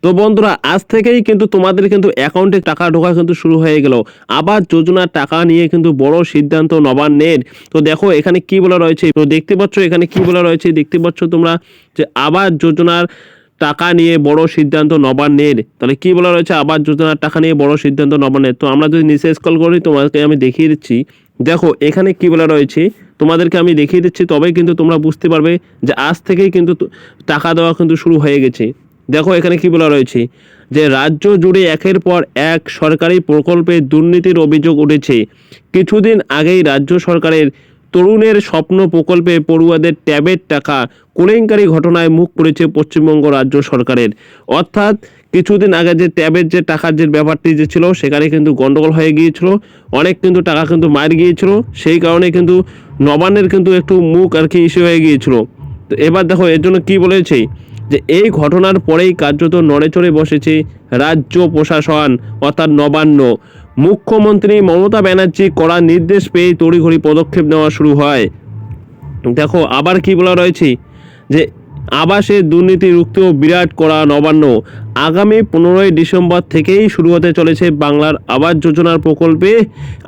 তো বন্ধুরা আজ থেকেই কিন্তু তোমাদের কিন্তু অ্যাকাউন্টে টাকা ঢোকা কিন্তু শুরু হয়ে গেল। আবাস যোজনার টাকা নিয়ে কিন্তু বড় সিদ্ধান্ত নবান্নের। তো দেখো এখানে কি বলা রয়েছে, তো দেখতে পাচ্ছ এখানে কি বলা রয়েছে, দেখতে পাচ্ছ তোমরা যে আবাস যোজনার টাকা নিয়ে বড় সিদ্ধান্ত নবান্নের। তাহলে কি বলা রয়েছে, আবাস যোজনার টাকা নিয়ে বড় সিদ্ধান্ত নবান্নের। তো আমরা যদি নিচে স্ক্রল করি তোমাদেরকে আমি দেখিয়ে দিচ্ছি। দেখো এখানে কি বলা রয়েছে, তোমাদেরকে আমি দেখিয়ে দিচ্ছি, তবেই কিন্তু তোমরা বুঝতে পারবে যে আজ থেকেই কিন্তু টাকা দেওয়া কিন্তু শুরু হয়ে গেছে। দেখো এখানে কি বলা রয়েছে যে রাজ্য জুড়ে একের পর এক সরকারি প্রকল্পে দুর্নীতির অভিযোগ উঠেছে। কিছুদিন আগেই রাজ্য সরকারের তরুণের স্বপ্ন প্রকল্পে পড়ুয়াদের ট্যাবের টাকা কেলেঙ্কারি ঘটনায় মুখ পুড়েছে পশ্চিমবঙ্গ রাজ্য সরকারের। অর্থাৎ কিছুদিন আগে যে ট্যাবের যে টাকার যে ব্যাপারটি যে ছিল সেখানে কিন্তু গন্ডগোল হয়ে গিয়েছিল, অনেক কিন্তু টাকা কিন্তু মার গিয়েছিল, সেই কারণে কিন্তু নবান্নের কিন্তু একটু মুখ আর কি ইস্যু হয়ে গিয়েছিল। তো এবার দেখো এর জন্য কি বলেছে যে এই ঘটনার পরেই কার্যত নড়েচড়ে বসেছে রাজ্য প্রশাসন অর্থাৎ নবান্ন। মুখ্যমন্ত্রী মমতা ব্যানার্জি কড়া নির্দেশ পেয়ে তড়িঘড়ি পদক্ষেপ নেওয়া শুরু হয়। দেখো আবার কি বলা রয়েছে যে আবাসে দুর্নীতি রুখতেও বিরাট করা নবান্ন। আগামী 15ই ডিসেম্বর থেকেই শুরু হতে চলেছে বাংলার আবাস যোজনার প্রকল্পে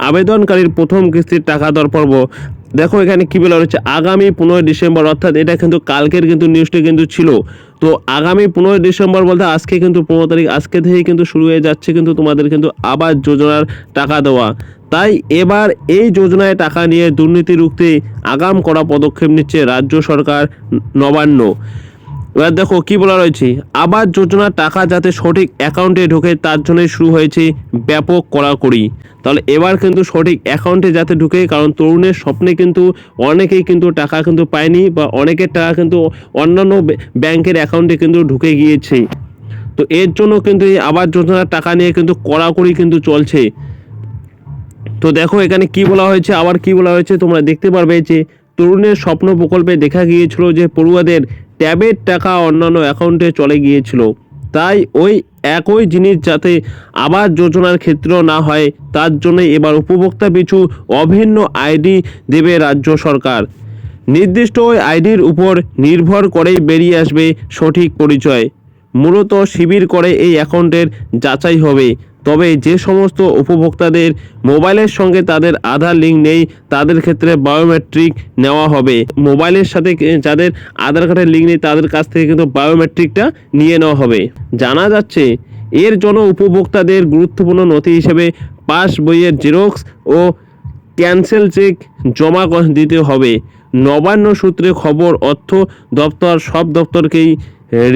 আবেদনকারীর প্রথম কিস্তির টাকা দেওয়ার পর্ব। দেখো এখানে কি বলা রয়েছে, আগামী 15ই ডিসেম্বর, অর্থাৎ এটা কিন্তু কালকের কিন্তু নিউজটি কিন্তু ছিল। তো আগামী 15ই ডিসেম্বর বলতে আজকে কিন্তু 15 তারিখ, আজকে থেকেই কিন্তু শুরু হয়ে যাচ্ছে কিন্তু তোমাদের কিন্তু আবাস যোজনার টাকা দেওয়া। তাই এবার এই যোজনায় টাকা নিয়ে দুর্নীতি রুখতে আগাম করা পদক্ষেপ নিচ্ছে রাজ্য সরকার নবান্ন। এবার দেখো কি বলা রয়েছে, আবাস যোজনার টাকা যাতে সঠিক অ্যাকাউন্টে ঢোকে তার জন্যই শুরু হয়েছে ব্যাপক কড়াকড়ি। তাহলে এবার কিন্তু সঠিক অ্যাকাউন্টে যাতে ঢুকে, কারণ তরুণের স্বপ্নে কিন্তু অনেকেই কিন্তু টাকা কিন্তু পায়নি বা অনেকের টাকা কিন্তু অন্যান্য ব্যাংকের অ্যাকাউন্টে কিন্তু ঢুকে গিয়েছে। তো এর জন্য কিন্তু এই আবাস যোজনার টাকা নিয়ে কিন্তু কড়াকড়ি কিন্তু চলছে। তো দেখো এখানে কি বলা হয়েছে, আবার কি বলা হয়েছে তোমরা দেখতে পারবে যে তরুণের স্বপ্ন প্রকল্পে দেখা গিয়েছিল যে পড়ুয়াদের ট্যাবের টাকা অন্যান্য অ্যাকাউন্টে চলে গিয়েছিল। তাই ওই একই জিনিস যাতে আবাস যোজনার ক্ষেত্রেও না হয় তার জন্য এবার উপভোক্তা পিছু অভিন্ন আইডি দেবে রাজ্য সরকার। নির্দিষ্ট ওই আইডির উপর নির্ভর করেই বেরিয়ে আসবে সঠিক পরিচয়। মূলত শিবির করে এই অ্যাকাউন্টের যাচাই হবে। তবে যে সমস্ত উপভোক্তাদের মোবাইলের সঙ্গে তাদের আধার লিঙ্ক নেই তাদের ক্ষেত্রে বায়োমেট্রিক নেওয়া হবে। মোবাইলের সাথে যাদের আধার কার্ডের লিঙ্ক নেই তাদের কাছ থেকে কিন্তু বায়োমেট্রিকটা নিয়ে নেওয়া হবে। জানা যাচ্ছে এর জন্য উপভোক্তাদের গুরুত্বপূর্ণ নথি হিসেবে পাস বইয়ের জেরক্স ও ক্যান্সেল চেক জমা দিতে হবে। নবান্ন সূত্রে খবর, অর্থ দপ্তর সব দপ্তরকেই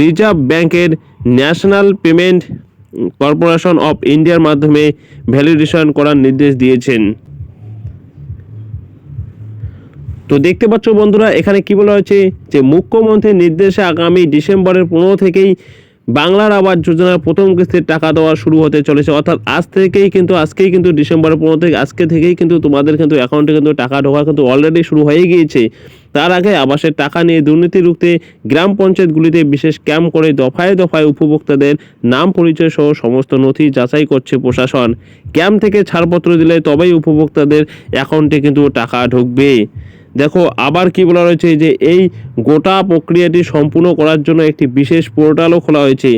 রিজার্ভ ব্যাংকের ন্যাশনাল পেমেন্ট কর্পোরেশন অফ ইন্ডিয়ার মাধ্যমে ভ্যালিডেশন করার নির্দেশ দিয়েছেন। তো দেখতে পাচ্ছ বন্ধুরা এখানে কি বলা হয়েছে যে মুখ্যমন্ত্রীর নির্দেশে আগামী ডিসেম্বরের 15 থেকেই বাংলার আবাস যোজনার প্রথম কিস্তির টাকা দেওয়া শুরু হতে চলেছে। অর্থাৎ আজকেই কিন্তু ডিসেম্বরের 15 থেকে আজকে থেকেই কিন্তু তোমাদের কিন্তু অ্যাকাউন্টে কিন্তু টাকা ঢোকা কিন্তু অলরেডি শুরু হয়ে গিয়েছে। তার আগে আবাসের টাকা নিয়ে দুর্নীতি রুখতে গ্রাম পঞ্চায়েতগুলিতে বিশেষ ক্যাম্প করে দফায় দফায় উপভোক্তাদের নাম পরিচয় সহ সমস্ত নথি যাচাই করছে প্রশাসন। ক্যাম্প থেকে ছাড়পত্র দিলে তবেই উপভোক্তাদের অ্যাকাউন্টে কিন্তু টাকা ঢুকবে। দেখো আবার কি বলা রয়েছে যে এই গোটা প্রক্রিয়াটি সম্পূর্ণ করার জন্য একটি বিশেষ পোর্টালও খোলা হয়েছে।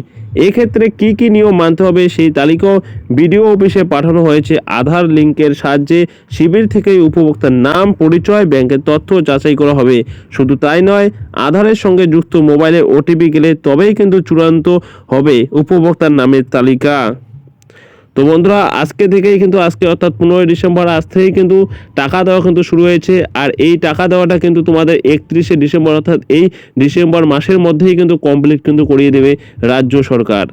এক্ষেত্রে কি কি নিয়ম মানতে হবে সেই তালিকাও বিডিও অফিসে পাঠানো হয়েছে। আধার লিঙ্কের সাহায্যে শিবির থেকেই উপভোক্তার নাম পরিচয় ব্যাংকের তথ্য যাচাই করা হবে। শুধু তাই নয়, আধারের সঙ্গে যুক্ত মোবাইলে ওটিপি গেলে তবেই কিন্তু চূড়ান্ত হবে উপভোক্তার নামের তালিকা। তো বন্ধুরা আজকে অর্থাৎ 15ই ডিসেম্বর আজ থেকেই কিন্তু টাকা দেওয়া কিন্তু শুরু হয়েছে। আর এই টাকা দেওয়াটা কিন্তু তোমাদের 31শে ডিসেম্বর অর্থাৎ এই ডিসেম্বর মাসের মধ্যেই কিন্তু কমপ্লিট কিন্তু করিয়ে দেবে রাজ্য সরকার।